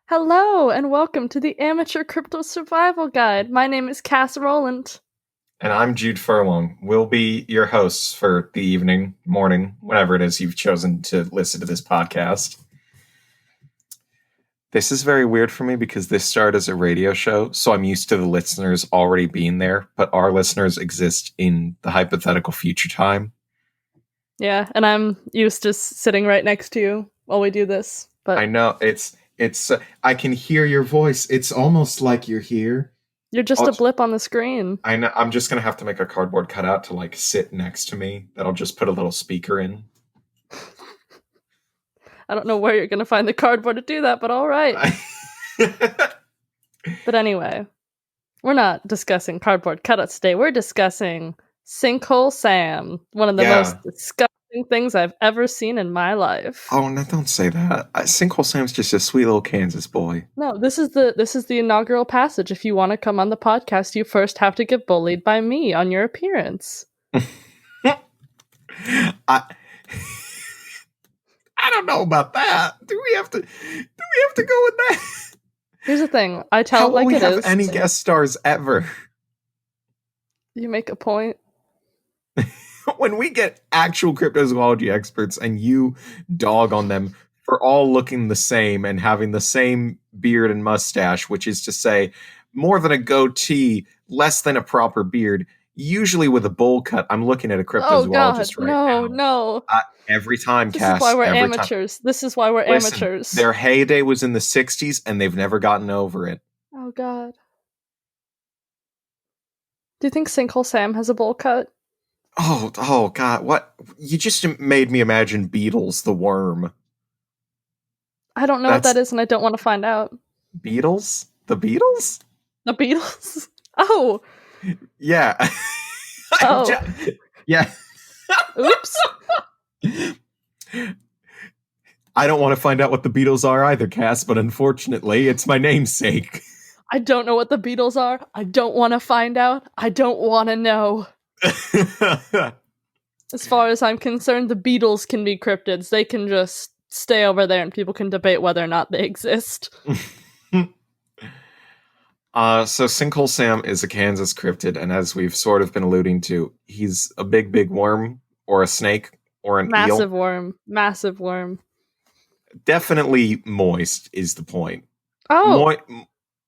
Hello, and welcome to the Amateur Crypto Survival Guide. My name is Cass Rowland. And I'm Jude Furlong. We'll be your hosts for the evening, morning, whenever it is you've chosen to listen to this podcast. This is very weird for me because this started as a radio show, so I'm used to the listeners already being there, but our listeners exist in the hypothetical future time. Yeah, and I'm used to sitting right next to you while we do this. But I know, it's I can hear your voice. It's almost like you're here. You're just a blip on the screen. I know. I'm just going to have to make a cardboard cutout to, sit next to me. That'll just put a little speaker in. I don't know where you're going to find the cardboard to do that, but all right. But anyway, we're not discussing cardboard cutouts today. We're discussing Sinkhole Sam, one of the most disgusting things I've ever seen in my life. Oh, no, don't say that. Sinkhole Sam's just a sweet little Kansas boy. No, this is the inaugural passage. If you want to come on the podcast, you first have to get bullied by me on your appearance. I don't know about that. Do we have to go with that? Here's the thing. I tell it like it is. How will we have any guest stars ever? You make a point. When we get actual cryptozoology experts and you dog on them for all looking the same and having the same beard and mustache, which is to say, more than a goatee, less than a proper beard, usually with a bowl cut. I'm looking at a cryptozoologist right now. No. Every time, This Cass. is why we're amateurs. This is why we're amateurs. Their heyday was in the 60s, and they've never gotten over it. Oh, God. Do you think Sinkhole Sam has a bowl cut? Oh, God. What? You just made me imagine Beetles the worm. I don't know what that is, and I don't want to find out. Beetles? The Beatles? The Beatles? Oh! Yeah. Oh. Yeah. Oops. I don't want to find out what the Beatles are either, Cass, but unfortunately, it's my namesake. I don't know what the Beatles are. I don't want to find out. I don't want to know. As far as I'm concerned, the Beatles can be cryptids. They can just stay over there and people can debate whether or not they exist. So Sinkhole Sam is a Kansas cryptid, and as we've sort of been alluding to, he's a big worm, or a snake, or an Massive eel. Massive worm. Definitely moist is the point. Oh!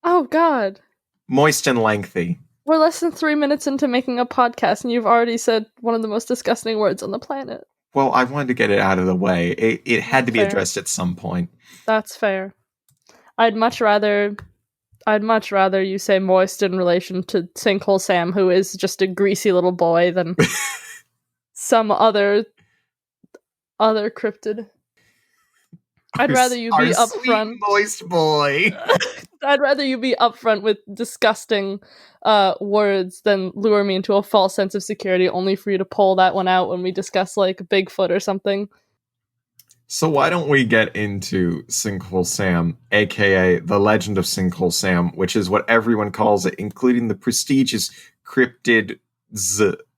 Oh, God. Moist and lengthy. We're less than 3 minutes into making a podcast, and you've already said one of the most disgusting words on the planet. Well, I wanted to get it out of the way. It had to be addressed at some point. That's fair. I'd much rather you say moist in relation to Sinkhole Sam, who is just a greasy little boy, than some other cryptid. I'd rather you be upfront. Moist boy. I'd rather you be upfront with disgusting words than lure me into a false sense of security only for you to pull that one out when we discuss, Bigfoot or something. So why don't we get into Sinkhole Sam, aka the Legend of Sinkhole Sam, which is what everyone calls it, including the prestigious Cryptids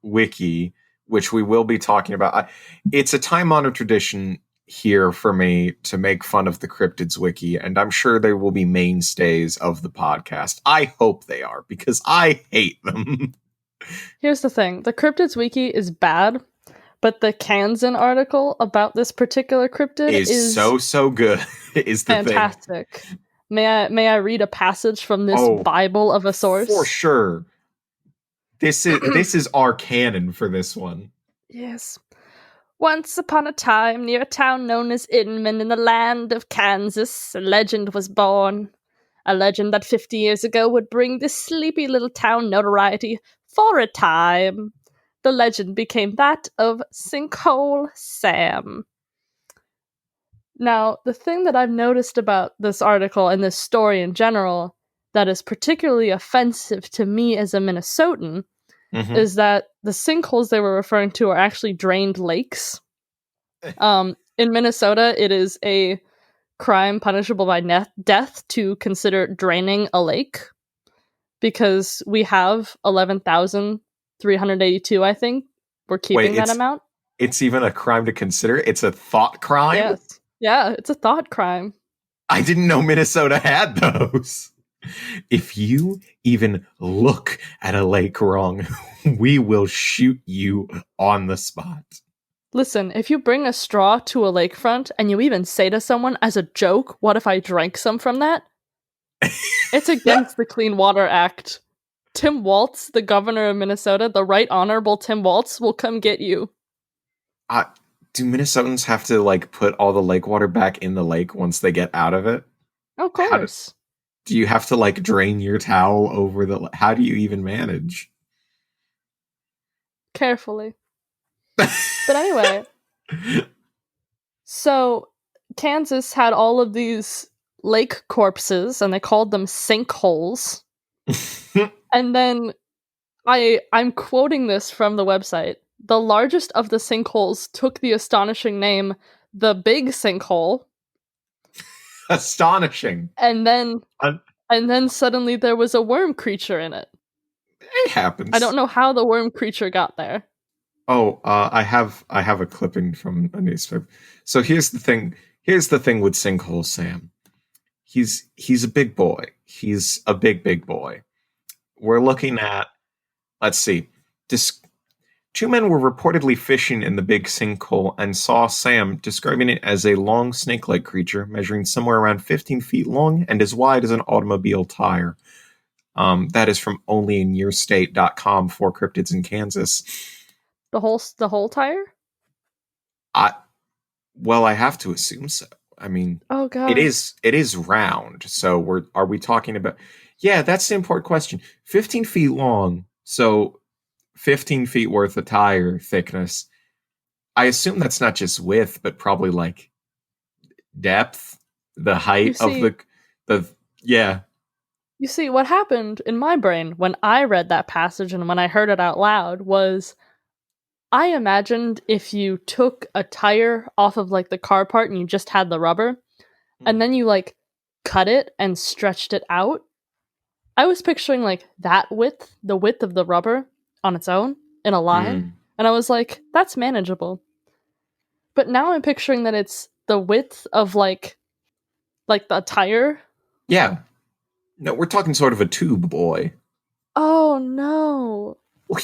Wiki, which we will be talking about. It's a time-honored tradition here for me to make fun of the Cryptids Wiki, and I'm sure they will be mainstays of the podcast. I hope they are, because I hate them. Here's the thing. The Cryptids Wiki is bad, but the Kansan article about this particular cryptid is so good. Is the fantastic. Thing. May I read a passage from this Bible of a source? For sure. This is our canon for this one. Yes. Once upon a time, near a town known as Inman in the land of Kansas, a legend was born. A legend that 50 years ago would bring this sleepy little town notoriety for a time. The legend became that of Sinkhole Sam. Now, the thing that I've noticed about this article and this story in general that is particularly offensive to me as a Minnesotan is that the sinkholes they were referring to are actually drained lakes. In Minnesota, it is a crime punishable by death to consider draining a lake, because we have 11,382, I think. We're keeping that amount. It's even a crime to consider? It's a thought crime? Yes. Yeah, it's a thought crime. I didn't know Minnesota had those. If you even look at a lake wrong, we will shoot you on the spot. Listen, if you bring a straw to a lakefront and you even say to someone as a joke, what if I drank some from that? It's against the Clean Water Act. Tim Walz, the governor of Minnesota, the Right Honorable Tim Walz, will come get you. Do Minnesotans have to, like, put all the lake water back in the lake once they get out of it? Of course. Do you have to, like, drain your towel over the... How do you even manage? Carefully. But anyway, so Kansas had all of these lake corpses, and they called them sinkholes. And then I'm quoting this from the website. The largest of the sinkholes took the astonishing name, the Big Sinkhole. Astonishing. And then suddenly there was a worm creature in it. It happens. I don't know how the worm creature got there. Oh, I have a clipping from a newspaper. So here's the thing. Here's the thing with Sinkhole Sam. He's a big boy. He's a big boy. We're looking at, let's see, two men were reportedly fishing in the big sinkhole and saw Sam, describing it as a long snake-like creature measuring somewhere around 15 feet long and as wide as an automobile tire. That is from onlyinyourstate.com for cryptids in Kansas. The whole tire? Well, I have to assume so. I mean, oh god, it is round. So are we talking about? Yeah, that's the important question. 15 feet long, so 15 feet worth of tire thickness. I assume that's not just width, but probably like depth, the height of the yeah. You see, what happened in my brain when I read that passage and when I heard it out loud was, I imagined if you took a tire off of like the car part and you just had the rubber, and then you like cut it and stretched it out. I was picturing like that width, the width of the rubber on its own in a line, and I was like, that's manageable. But now I'm picturing that it's the width of like the tire. Yeah. No, we're talking sort of a tube boy. Oh no. Well,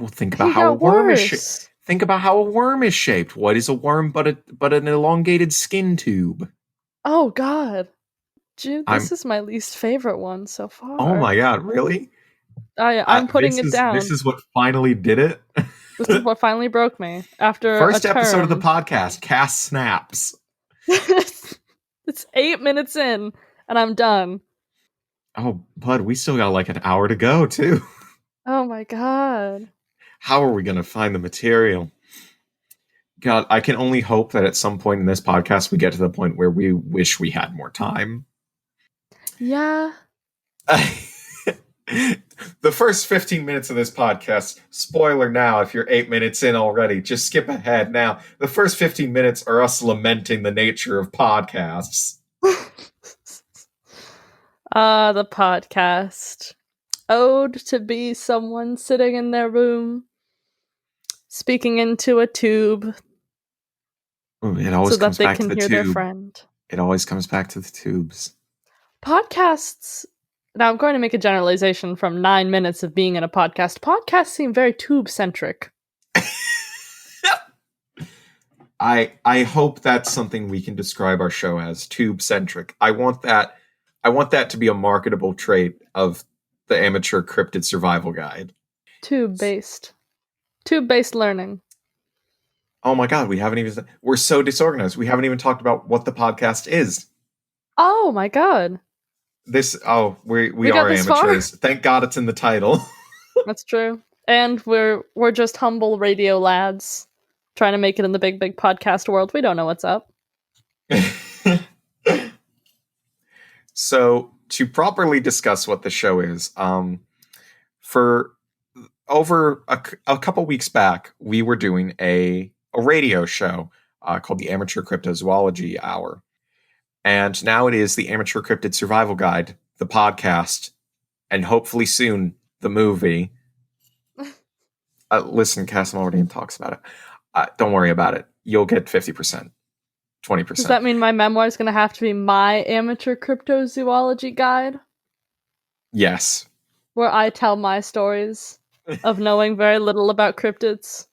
think about how a worm is shaped. Think about how a worm is shaped. What is a worm but an elongated skin tube? Oh god. Jude, this is my least favorite one so far. Oh my god, really? I'm putting it down. This is what finally did it? This is what finally broke me. After first episode of the podcast, cast snaps. It's 8 minutes in, and I'm done. Oh, bud, we still got like an hour to go, too. Oh my god. How are we going to find the material? God, I can only hope that at some point in this podcast we get to the point where we wish we had more time. Yeah. The first 15 minutes of this podcast, spoiler now if you're 8 minutes in already, just skip ahead now. The first 15 minutes are us lamenting the nature of podcasts. The podcast. Ode to be someone sitting in their room, speaking into a tube. Ooh, it always comes back to the tube. So that they can hear their friend. It always comes back to the tubes. Podcasts. Now I'm going to make a generalization from 9 minutes of being in a podcast. Podcasts seem very tube-centric. I hope that's something we can describe our show as, tube-centric. I want that to be a marketable trait of the Amateur Cryptid Survival Guide. Tube-based. Tube-based learning. Oh my god, we're so disorganized. We haven't even talked about what the podcast is. Oh my god. We are amateurs. Thank God it's in the title. That's true. And we're just humble radio lads trying to make it in the big podcast world. We don't know what's up. So, to properly discuss what the show is, for over a couple weeks back, we were doing a radio show called the Amateur Cryptozoology Hour. And now it is the Amateur Cryptid Survival Guide, the podcast, and hopefully soon, the movie. Listen, Cass already talks about it. Don't worry about it. You'll get 50%. 20%. Does that mean my memoir is going to have to be my amateur cryptozoology guide? Yes. Where I tell my stories of knowing very little about cryptids.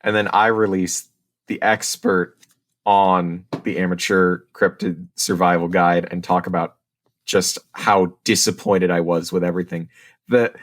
And then I release the expert on the amateur cryptid survival guide and talk about just how disappointed I was with everything. The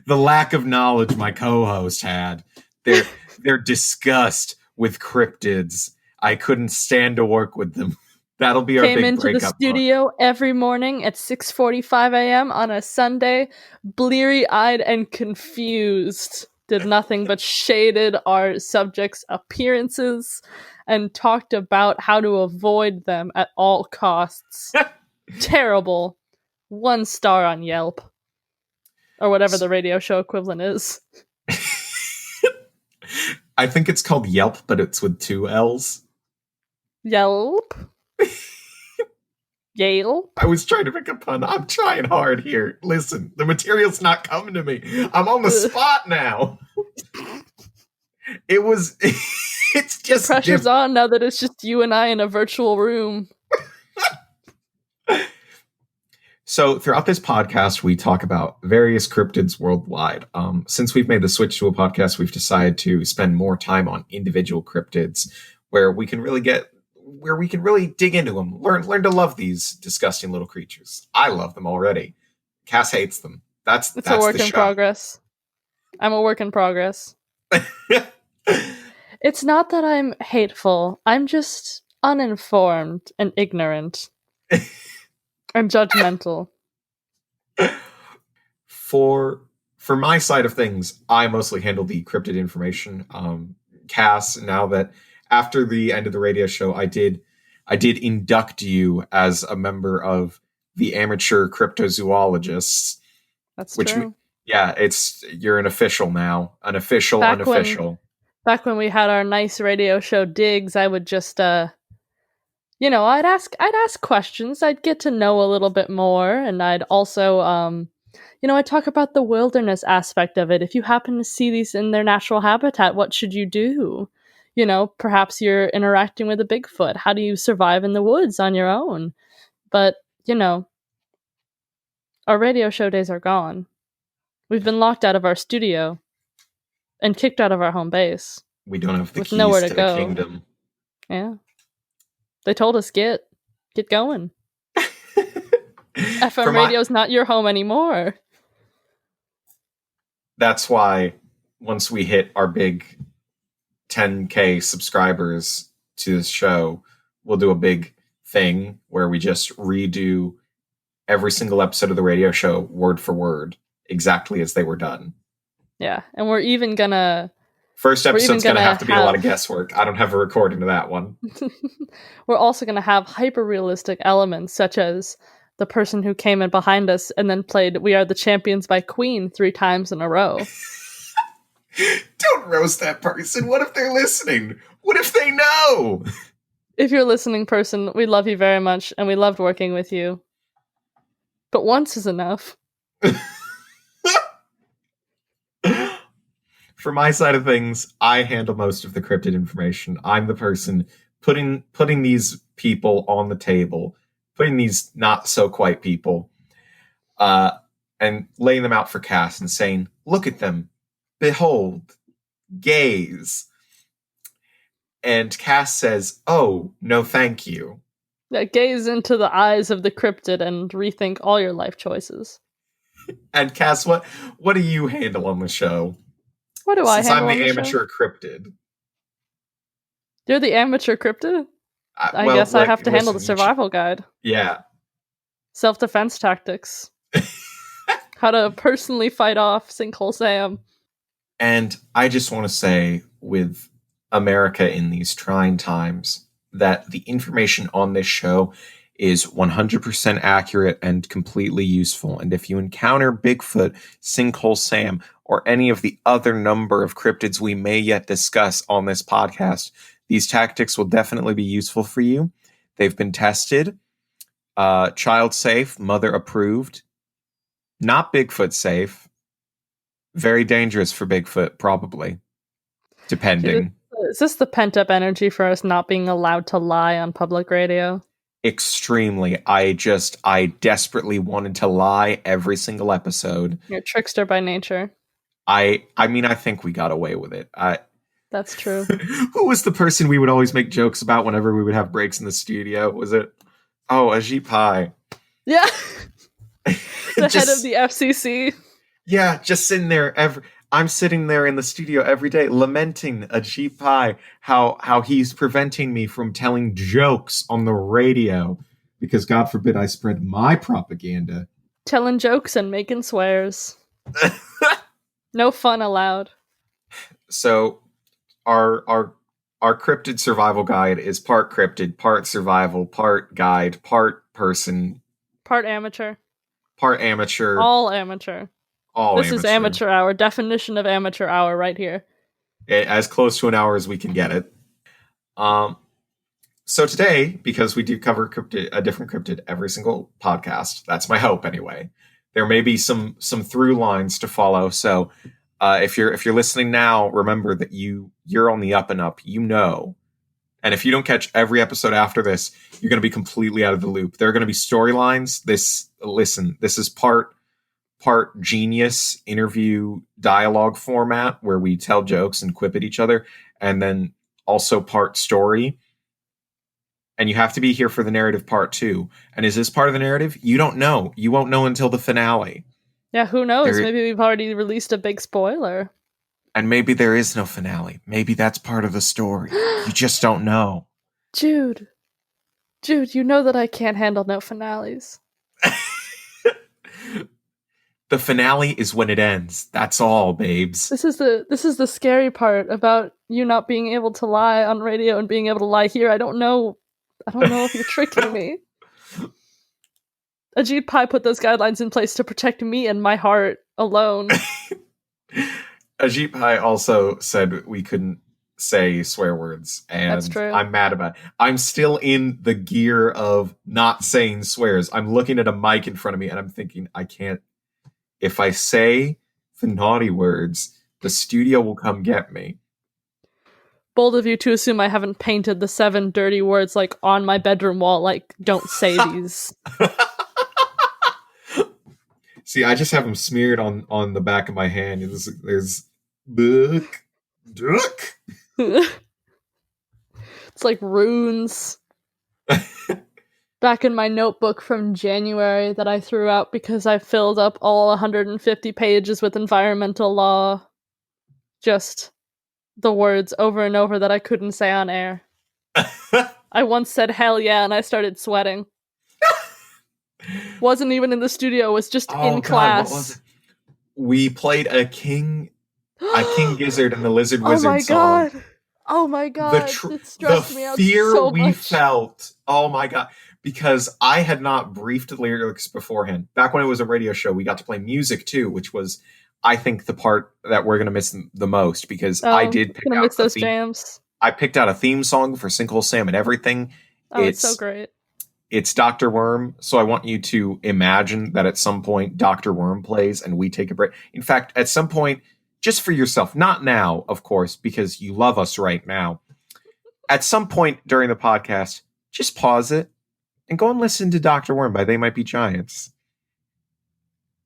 the lack of knowledge my co-host had. Their disgust with cryptids. I couldn't stand to work with them. That'll be our big breakup. Came into the studio every morning at 6:45 a.m. on a Sunday, bleary-eyed and confused. Did nothing but shaded our subjects' appearances and talked about how to avoid them at all costs. Terrible. 1 star on Yelp. Or whatever the radio show equivalent is. I think it's called Yelp, but it's with 2 L's. Yelp? Yale? I was trying to make a pun. I'm trying hard here. Listen, the material's not coming to me. I'm on the spot now. It's just pressure's on now that it's just you and I in a virtual room. So throughout this podcast, we talk about various cryptids worldwide. Since we've made the switch to a podcast, we've decided to spend more time on individual cryptids where we can really dig into them, learn to love these disgusting little creatures. I love them already. Cass hates them. That's a work in progress. I'm a work in progress. It's not that I'm hateful. I'm just uninformed and ignorant. And judgmental. For my side of things, I mostly handle the cryptid information. Cass, now that after the end of the radio show, I did induct you as a member of the amateur cryptozoologists. That's true. You're an official now, an official unofficial. Back when we had our nice radio show digs, I would just I'd ask questions. I'd get to know a little bit more, and I'd also, I'd talk about the wilderness aspect of it. If you happen to see these in their natural habitat, what should you do? Perhaps you're interacting with a Bigfoot. How do you survive in the woods on your own? But, our radio show days are gone. We've been locked out of our studio and kicked out of our home base. We don't have the keys nowhere to to the go. kingdom. Yeah. They told us, get going. FM radio's not your home anymore. That's why once we hit our big 10K subscribers to this show, we'll do a big thing where we just redo every single episode of the radio show word for word, exactly as they were done. Yeah, and we're even gonna... First episode's going to have to be a lot of guesswork. I don't have a recording of that one. We're also going to have hyper-realistic elements, such as the person who came in behind us and then played We Are the Champions by Queen 3 times in a row. Don't roast that person. What if they're listening? What if they know? If you're a listening person, we love you very much, and we loved working with you. But once is enough. For my side of things, I handle most of the cryptid information. I'm the person putting these people on the table, putting these not so quite people, and laying them out for Cass and saying, "Look at them, behold, gaze." And Cass says, "Oh, no, thank you." Yeah, gaze into the eyes of the cryptid and rethink all your life choices. And Cass, what do you handle on the show? What do I handle on the show? I'm the amateur cryptid. You're the amateur cryptid? I guess I have to handle the survival guide. Yeah. Self-defense tactics. How to personally fight off Sinkhole Sam. And I just want to say, with America in these trying times, that the information on this show is 100% accurate and completely useful. And if you encounter Bigfoot, Sinkhole Sam, or any of the other number of cryptids we may yet discuss on this podcast, these tactics will definitely be useful for you. They've been tested. Child safe, mother approved. Not Bigfoot safe. Very dangerous for Bigfoot, probably. Depending. Is this the pent-up energy for us not being allowed to lie on public radio? Extremely. I desperately wanted to lie every single episode. You're a trickster by nature. I mean, I think we got away with it. That's true. Who was the person we would always make jokes about whenever we would have breaks in the studio? Was it? Oh, Ajit Pai. Yeah. The head of the FCC. Yeah, just sitting there I'm sitting there in the studio every day lamenting Ajit Pai, how he's preventing me from telling jokes on the radio because God forbid I spread my propaganda. Telling jokes and making swears. No fun allowed. So our cryptid survival guide is part cryptid, part survival, part guide, part person, part amateur. Part amateur. All amateur. This is amateur hour. Definition of amateur hour right here. As close to an hour as we can get it. So today, because we do cover a different cryptid every single podcast, that's my hope anyway. There may be some through lines to follow. So if you're listening now, remember that you're on the up and up. You know. And if you don't catch every episode after this, you're going to be completely out of the loop. There are going to be storylines. This is part genius interview dialogue format where we tell jokes and quip at each other, and then also part story. And you have to be here for the narrative part too. And is this part of the narrative? You don't know. You won't know until the finale. Yeah, who knows? Maybe we've already released a big spoiler. And maybe there is no finale. Maybe that's part of the story. You just don't know. Jude, you know that I can't handle no finales. The finale is when it ends. That's all, babes. This is the scary part about you not being able to lie on radio and being able to lie here. I don't know if you're tricking me. Ajit Pai put those guidelines in place to protect me and my heart alone. Ajit Pai also said we couldn't say swear words, and that's true. I'm mad about it. I'm still in the gear of not saying swears. I'm looking at a mic in front of me, and I'm thinking, I can't. If I say the naughty words, the studio will come get me. Bold of you to assume I haven't painted the 7 dirty words like on my bedroom wall, like, don't say these. See, I just have them smeared on the back of my hand. There's book, duck. It's like runes. Back in my notebook from January that I threw out because I filled up all 150 pages with environmental law. Just the words over and over that I couldn't say on air. I once said hell yeah and I started sweating. Wasn't even in the studio, was just in class. What was it? We played a king gizzard and the lizard wizard song. Oh my god. It stressed me out so much. The fear we felt. Oh my god. Because I had not briefed the lyrics beforehand. Back when it was a radio show, we got to play music too, which was, I think, the part that we're going to miss the most, because I did pick out those jams. I picked out a theme song for Sinkhole Sam and everything. Oh, it's so great. It's Dr. Worm, so I want you to imagine that at some point Dr. Worm plays and we take a break. In fact, at some point, just for yourself, not now, of course, because you love us right now. At some point during the podcast, just pause it and go and listen to Dr. Worm by They Might Be Giants.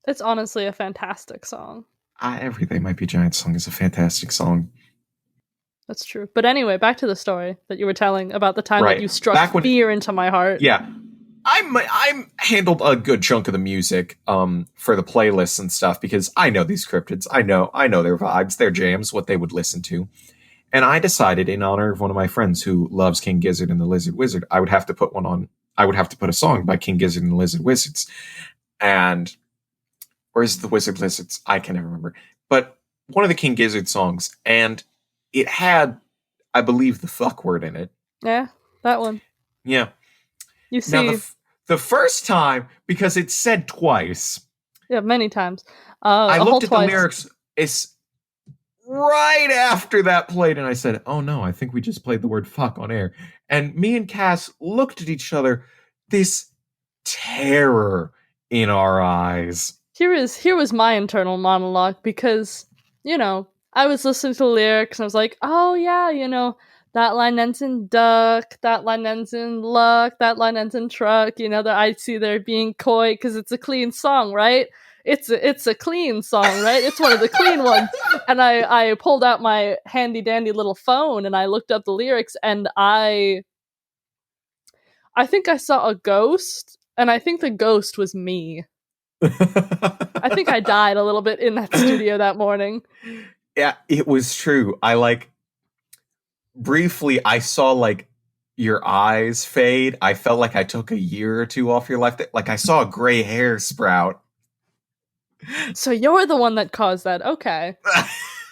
It's honestly a fantastic song. Every They Might Be Giants song is a fantastic song. That's true. But anyway, back to the story that you were telling about the time that you struck fear into my heart. Yeah. I'm handled a good chunk of the music for the playlists and stuff, because I know these cryptids. I know their vibes, their jams, what they would listen to. And I decided, in honor of one of my friends who loves King Gizzard and the Lizard Wizard, I would have to put a song by King Gizzard and the Lizard Wizards. Or is it the Wizard Lizards? I can never remember. But one of the King Gizzard songs, and it had, I believe, the fuck word in it. Yeah, that one. Yeah. You see. Now, the first time, because it's said twice. Yeah, many times. I looked at the lyrics. It's right after that played, and I said, oh no, I think we just played the word fuck on air. And me and Cass looked at each other, this terror in our eyes. Here was my internal monologue, because, I was listening to the lyrics and I was like, oh yeah, that line ends in duck, that line ends in luck, that line ends in truck, that I see there being coy because it's a clean song, right? It's a clean song, right? It's one of the clean ones. And I pulled out my handy dandy little phone and I looked up the lyrics and I think I saw a ghost, and I think the ghost was me. I think I died a little bit in that studio that morning. Yeah, it was true. Briefly, I saw your eyes fade. I felt like I took a year or two off your life. Like I saw a gray hair sprout. So you're the one that caused that. Okay.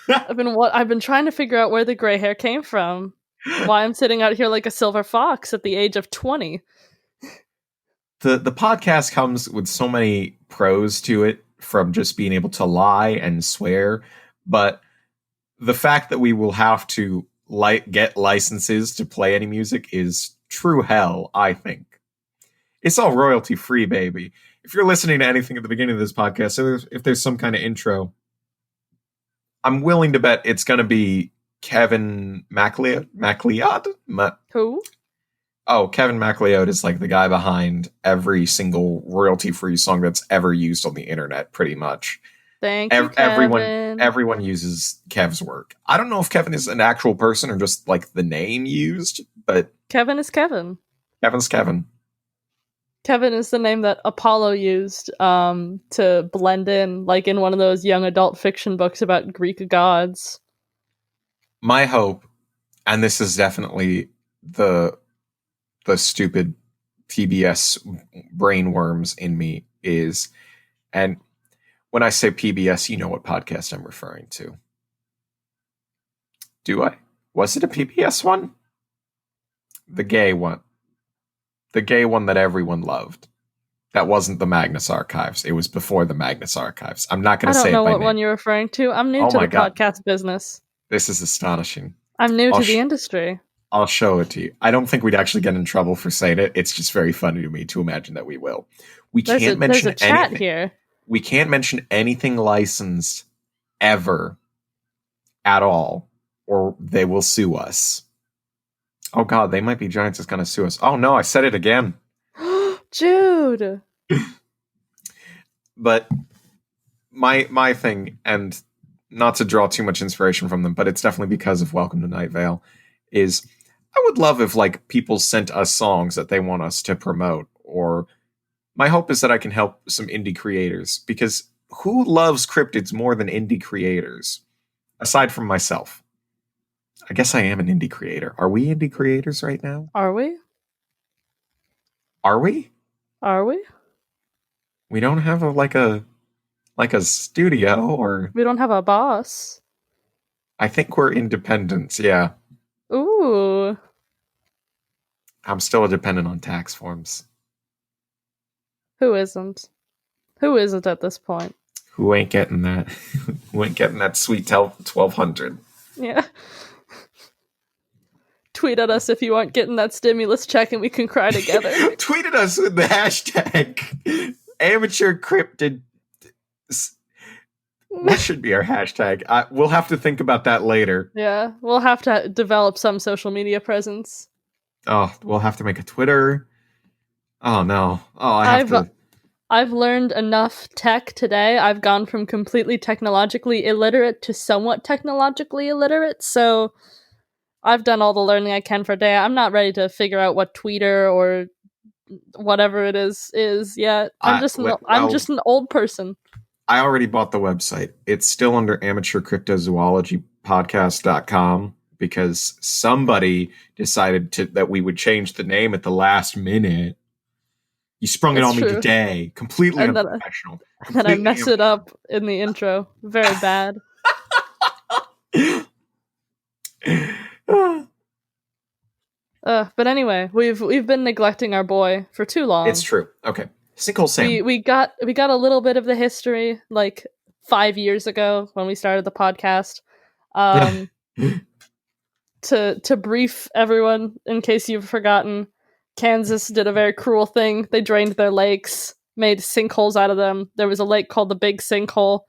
I've been trying to figure out where the gray hair came from. Why I'm sitting out here like a silver fox at the age of 20. The podcast comes with so many pros to it, from just being able to lie and swear, but the fact that we will have to get licenses to play any music is true hell, I think. It's all royalty free, baby. If you're listening to anything at the beginning of this podcast, so if there's some kind of intro, I'm willing to bet it's going to be Kevin MacLeod. Who? Oh, Kevin MacLeod is like the guy behind every single royalty-free song that's ever used on the internet, pretty much. Thank you, Kevin. Everyone uses Kev's work. I don't know if Kevin is an actual person or just like the name used, but Kevin is Kevin. Kevin's Kevin. Kevin is the name that Apollo used to blend in, like in one of those young adult fiction books about Greek gods. My hope, and this is definitely the stupid PBS brainworms in me, is, and when I say PBS, you know what podcast I'm referring to. Do I? Was it a PBS one? The gay one. The gay one that everyone loved. That wasn't the Magnus Archives. It was before the Magnus Archives. I'm not going to say it by name. I don't know what one you're referring to. I'm new to the podcast business. This is astonishing. I'm new to the industry. I'll show it to you. I don't think we'd actually get in trouble for saying it. It's just very funny to me to imagine that we will. There's a chat here. We can't mention anything licensed ever at all, or they will sue us. Oh God, they might be giants that's going to sue us. Oh no, I said it again. Jude. But my thing, and not to draw too much inspiration from them, but it's definitely because of Welcome to Night Vale, is I would love if people sent us songs that they want us to promote, or my hope is that I can help some indie creators, because who loves cryptids more than indie creators? Aside from myself. I guess I am an indie creator. Are we indie creators right now? Are we? Are we? Are we? We don't have a studio, or we don't have a boss. I think we're independents, yeah. Ooh. I'm still a dependent on tax forms. Who isn't? Who isn't at this point? Who ain't getting that? Who ain't getting that sweet 1200? Yeah. Tweet at us if you aren't getting that stimulus check and we can cry together. Tweet at us with the hashtag amateur cryptid. What should be our hashtag? We'll have to think about that later. Yeah, we'll have to develop some social media presence. Oh, we'll have to make a Twitter. Oh no. Oh, I've learned enough tech today. I've gone from completely technologically illiterate to somewhat technologically illiterate, so I've done all the learning I can for a day. I'm not ready to figure out what Twitter or whatever it is yet. I'm just an old person. I already bought the website. It's still under amateur cryptozoology podcast.com, because somebody decided that we would change the name at the last minute. You sprung it on me today. Completely unprofessional. And then I messed it up in the intro. Very bad. But anyway, we've been neglecting our boy for too long. It's true. Okay. Sinkhole Sam. We got a little bit of the history like 5 years ago when we started the podcast. To brief everyone, in case you've forgotten, Kansas did a very cruel thing. They drained their lakes, made sinkholes out of them. There was a lake called the Big Sinkhole.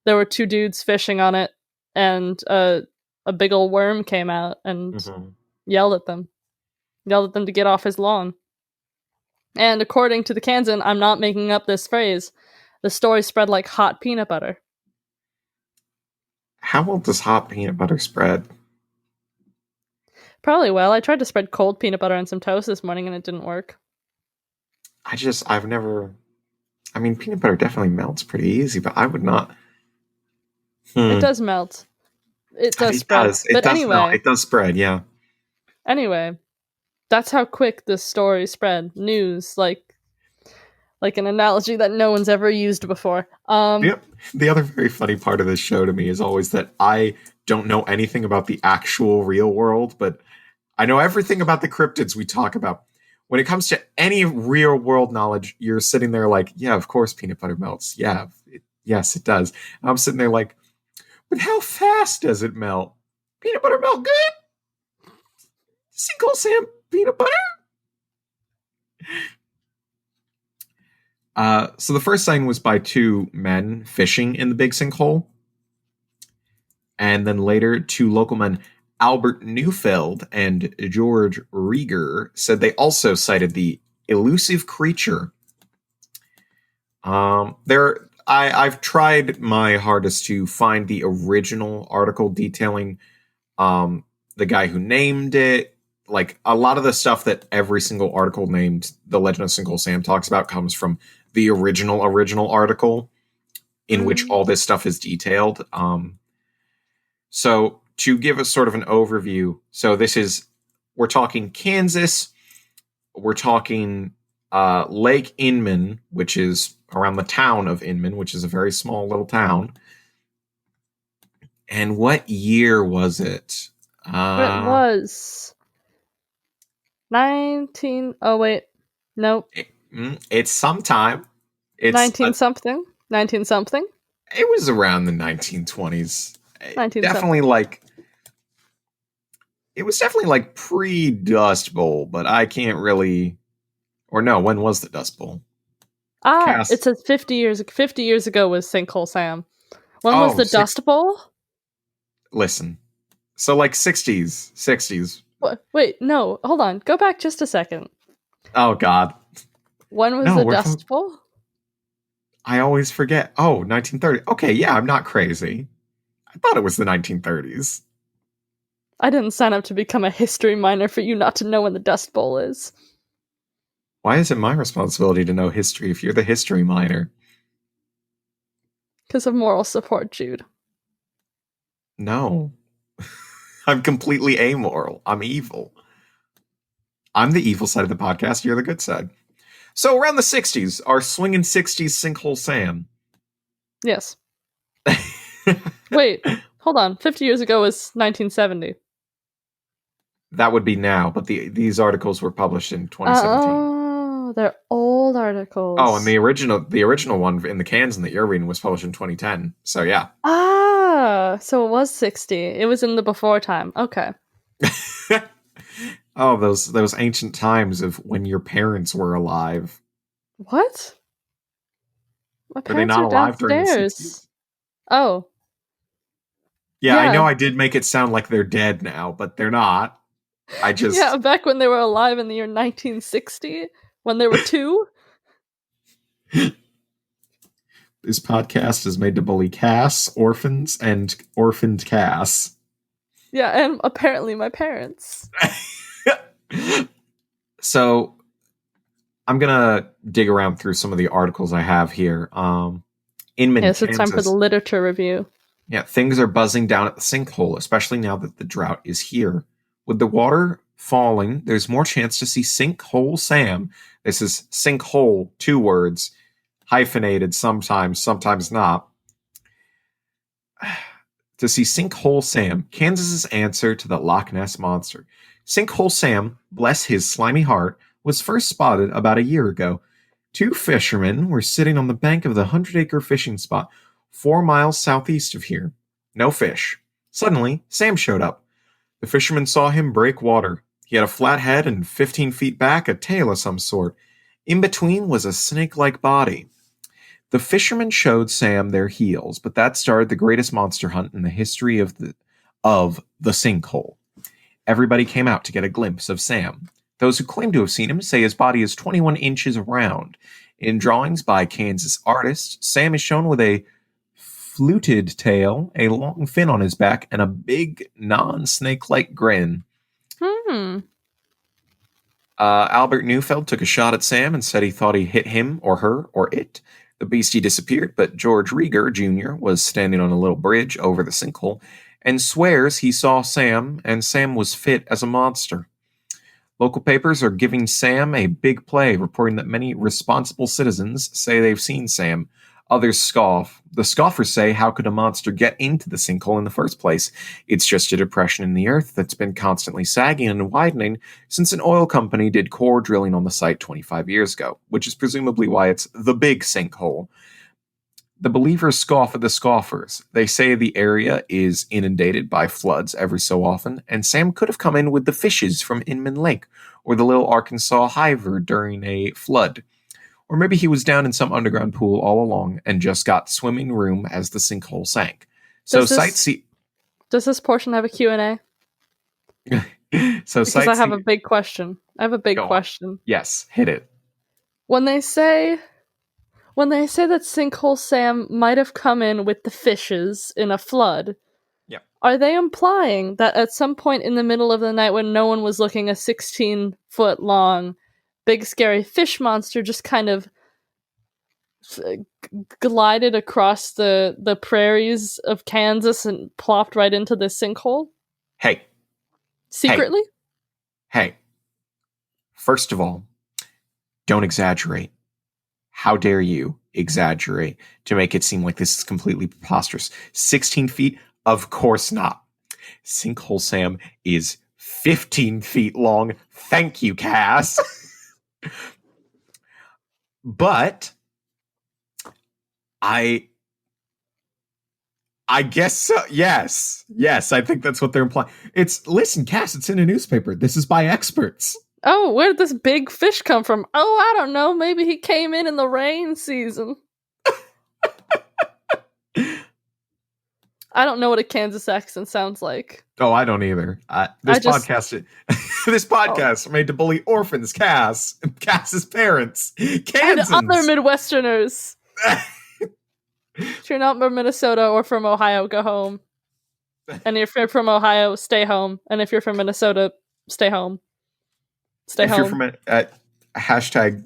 There were 2 dudes fishing on it. and a big old worm came out and yelled at them to get off his lawn. And according to the Kansan, I'm not making up this phrase, the story spread like hot peanut butter. How well does hot peanut butter spread? Probably well. I tried to spread cold peanut butter on some toast this morning and it didn't work. I've never... I mean, peanut butter definitely melts pretty easy, but I would not... It does melt. It does spread. It does spread, yeah. Anyway, that's how quick this story spread. News, like an analogy that no one's ever used before. Yep. The other very funny part of this show to me is always that I don't know anything about the actual real world, but I know everything about the cryptids we talk about. When it comes to any real world knowledge, you're sitting there like, yeah, of course peanut butter melts. Yeah, yes, it does. And I'm sitting there like, but how fast does it melt? Peanut butter melt good? Sinkhole Sam peanut butter? So the first sighting was by two men fishing in the big sinkhole. And then later, two local men, Albert Neufeld and George Rieger, said they also sighted the elusive creature. I've tried my hardest to find the original article detailing the guy who named it. Like, a lot of the stuff that every single article named The Legend of Sinkhole Sam talks about comes from the original article in which all this stuff is detailed. So to give us sort of an overview, so we're talking Kansas, we're talking Lake Inman, which is around the town of Inman, which is a very small little town. And what year was it? It was 19... Oh, wait. Nope. It's sometime. It's 19-something? 19-something? It was around the 1920s. Definitely like... It was definitely like pre-Dust Bowl, but I can't really... Or no, when was the Dust Bowl? It says 50 years ago was Sinkhole Sam. When was the Dust Bowl? Listen. So like 60s. What? Wait, no, hold on. Go back just a second. Oh, God. When was the Dust Bowl? I always forget. Oh, 1930. Okay, yeah, I'm not crazy. I thought it was the 1930s. I didn't sign up to become a history minor for you not to know when the Dust Bowl is. Why is it my responsibility to know history if you're the history minor? Because of moral support, Jude. No. I'm completely amoral. I'm evil. I'm the evil side of the podcast. You're the good side. So around the 60s, our swinging 60s Sinkhole Sam. Yes. Wait, hold on. 50 years ago was 1970. That would be now, but these articles were published in 2017. Oh, they're old articles. Oh, and the original one in the Kansan that you're reading was published in 2010. So yeah. So it was 60. It was in the before time. Okay. Oh, those ancient times of when your parents were alive. What? My parents are alive during the downstairs. 60s? Oh. Yeah, I know I did make it sound like they're dead now, but they're not. Yeah, back when they were alive in the year 1960, when they were 2. This podcast is made to bully Cass, orphans, and orphaned Cass. Yeah, and apparently my parents. So, I'm gonna dig around through some of the articles I have here. Inman, Yes, it's time for the literature review. Yeah, things are buzzing down at the sinkhole, especially now that the drought is here. With the water falling, there's more chance to see Sinkhole Sam. This is sinkhole, 2 words, hyphenated sometimes not. To see Sinkhole Sam, Kansas's answer to the Loch Ness Monster. Sinkhole Sam, bless his slimy heart, was first spotted about a year ago. 2 fishermen were sitting on the bank of the 100-acre fishing spot 4 miles southeast of here. No fish. Suddenly, Sam showed up. The fisherman saw him break water. He had a flat head and 15 feet back, a tail of some sort. In between was a snake-like body. The fishermen showed Sam their heels, but that started the greatest monster hunt in the history of the sinkhole. Everybody came out to get a glimpse of Sam. Those who claim to have seen him say his body is 21 inches around. In drawings by Kansas artists, Sam is shown with a fluted tail, a long fin on his back, and a big, non-snake-like grin. Albert Neufeld took a shot at Sam and said he thought he hit him or her or it. The beastie disappeared, but George Rieger Jr. was standing on a little bridge over the sinkhole and swears he saw Sam, and Sam was fit as a monster. Local papers are giving Sam a big play, reporting that many responsible citizens say they've seen Sam. Others scoff. The scoffers say, how could a monster get into the sinkhole in the first place? It's just a depression in the earth that's been constantly sagging and widening since an oil company did core drilling on the site 25 years ago, which is presumably why it's the big sinkhole. The believers scoff at the scoffers. They say the area is inundated by floods every so often, and Sam could have come in with the fishes from Inman Lake or the Little Arkansas Hiver during a flood. Or maybe he was down in some underground pool all along and just got swimming room as the sinkhole sank. So Does this portion have a Q&A? Because I have a big question. Question. Yes, hit it. When they say that Sinkhole Sam might have come in with the fishes in a flood, are they implying that at some point in the middle of the night when no one was looking, a 16-foot long big scary fish monster just kind of glided across the prairies of Kansas and plopped right into this sinkhole? Hey. Secretly? Hey. First of all, don't exaggerate. How dare you exaggerate to make it seem like this is completely preposterous? 16 feet? Of course not. Sinkhole Sam is 15 feet long. Thank you, Cass. But I guess so. Yes, I think that's what they're implying. Listen, Cass, it's in a newspaper. This is by experts. Oh, where did this big fish come from? Oh, I don't know. Maybe he came in the rain season. I don't know what a Kansas accent sounds like. Oh, I don't either. This podcast made to bully orphans, Cass's parents, Kansans. And other Midwesterners. If you're not from Minnesota or from Ohio, go home. And if you're from Ohio, stay home. And if you're from Minnesota, stay home. If you're from hashtag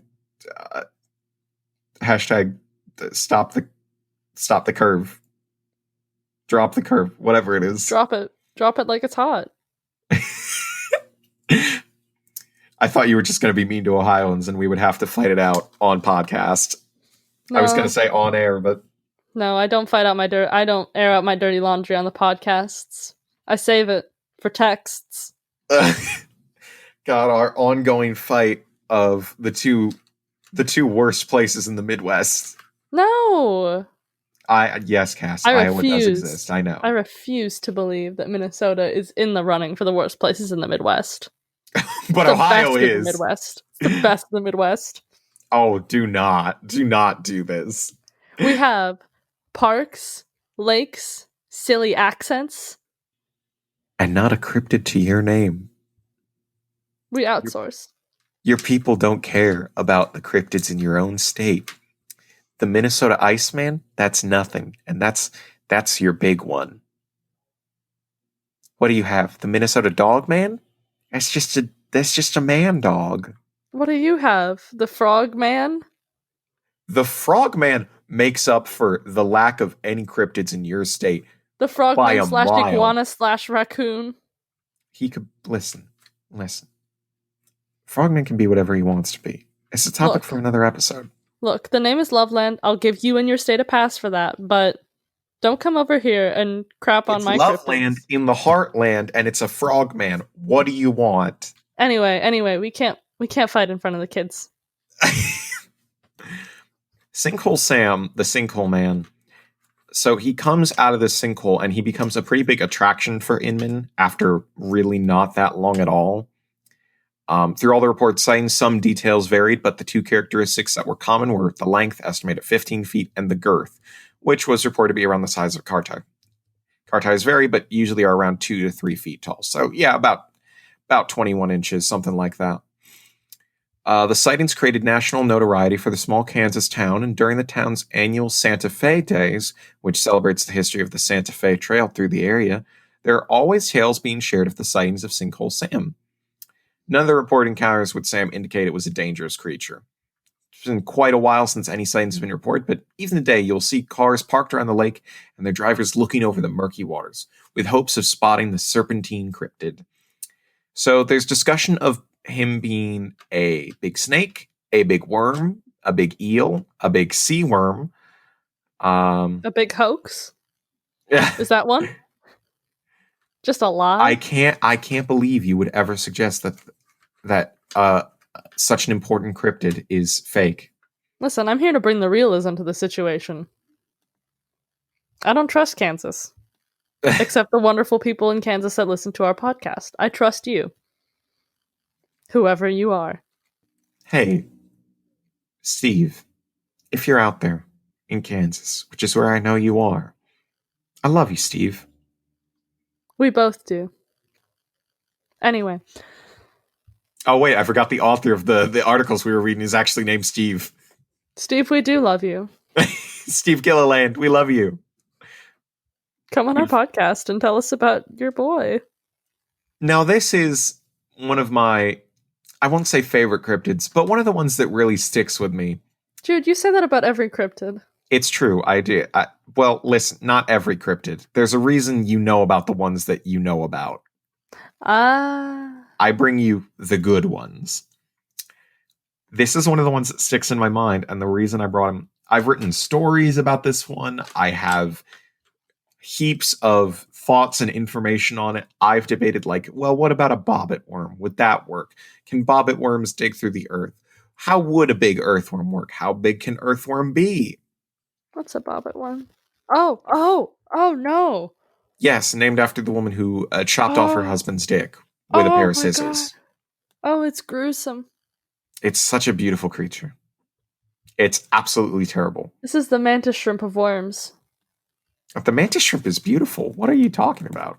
stop the curve. Drop the curve, whatever it is. Drop it like it's hot. I thought you were just going to be mean to Ohioans and we would have to fight it out on podcast. No. I was going to say on air, but... No, I don't fight out my dirt. I don't air out my dirty laundry on the podcasts. I save it for texts. God, our ongoing fight of the two worst places in the Midwest. No! Yes, Cass, Iowa does exist. I know. I refuse to believe that Minnesota is in the running for the worst places in the Midwest. But Ohio is. It's the best in the Midwest. Oh, do not do this. We have parks, lakes, silly accents. And not a cryptid to your name. We outsource. Your people don't care about the cryptids in your own state. The Minnesota Iceman, that's nothing. And that's your big one. What do you have? The Minnesota Dogman? That's just a man dog. What do you have? The Frogman? The Frogman makes up for the lack of any cryptids in your state. The Frogman / iguana / raccoon. He could listen. Frogman can be whatever he wants to be. It's a topic for another episode. Look, the name is Loveland. I'll give you and your state a pass for that, but don't come over here and crap on my Loveland cryptids. In the heartland, and it's a frogman. What do you want? Anyway, we can't fight in front of the kids. Sinkhole Sam, the sinkhole man. So he comes out of this sinkhole, and he becomes a pretty big attraction for Inman after really not that long at all. Through all the reports citing, some details varied, but the two characteristics that were common were the length, estimated at 15 feet, and the girth, which was reported to be around the size of a car tire. Car tires vary, but usually are around 2 to 3 feet tall. So yeah, about 21 inches, something like that. The sightings created national notoriety for the small Kansas town, and during the town's annual Santa Fe Days, which celebrates the history of the Santa Fe Trail through the area, there are always tales being shared of the sightings of Sinkhole Sam. None of the reported encounters with Sam indicate it was a dangerous creature. It's been quite a while since any sightings have been reported, but even today you'll see cars parked around the lake and their drivers looking over the murky waters, with hopes of spotting the serpentine cryptid. So there's discussion of him being a big snake, a big worm, a big eel, a big sea worm. A big hoax? Yeah. Is that one? Just a lie? I can't believe you would ever suggest that such an important cryptid is fake. Listen, I'm here to bring the realism to the situation. I don't trust Kansas. Except the wonderful people in Kansas that listen to our podcast. I trust you. Whoever you are. Hey, Steve, if you're out there in Kansas, which is where I know you are, I love you, Steve. We both do. Anyway. Oh, wait, I forgot the author of the articles we were reading is actually named Steve. Steve, we do love you. Steve Gilliland, we love you. Come on our podcast and tell us about your boy. Now, this is one of my, I won't say favorite cryptids, but one of the ones that really sticks with me. Jude, you say that about every cryptid. It's true, I do. Well, listen, not every cryptid. There's a reason you know about the ones that you know about. I bring you the good ones. This is one of the ones that sticks in my mind, and the reason I brought him, I've written stories about this one. I have heaps of thoughts and information on it. I've debated, like, well, what about a bobbit worm? Would that work? Can bobbit worms dig through the earth? How would a big earthworm work? How big can earthworm be? What's a bobbit worm? Oh no. Yes, named after the woman who chopped off her husband's dick with a pair of scissors. God. Oh, it's gruesome. It's such a beautiful creature. It's absolutely terrible. This is the mantis shrimp of worms. The mantis shrimp is beautiful. What are you talking about?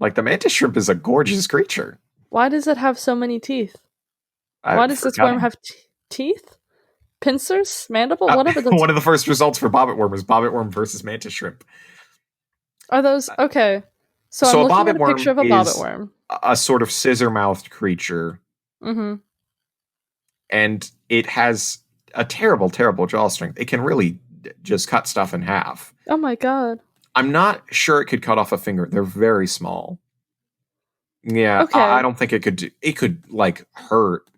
Like, the mantis shrimp is a gorgeous creature. Why does it have so many teeth? Why does this worm have teeth? Pincers? Mandible? Whatever. One of the first results for bobbit worm is bobbit worm versus mantis shrimp. Are those... Okay. So I'm looking at a picture of a bobbit worm. A sort of scissor-mouthed creature. Mm-hmm. And it has a terrible, terrible jaw strength. It can really just cut stuff in half. Oh my god. I'm not sure it could cut off a finger. They're very small. Yeah, okay. I don't think it could do... It could, like, hurt,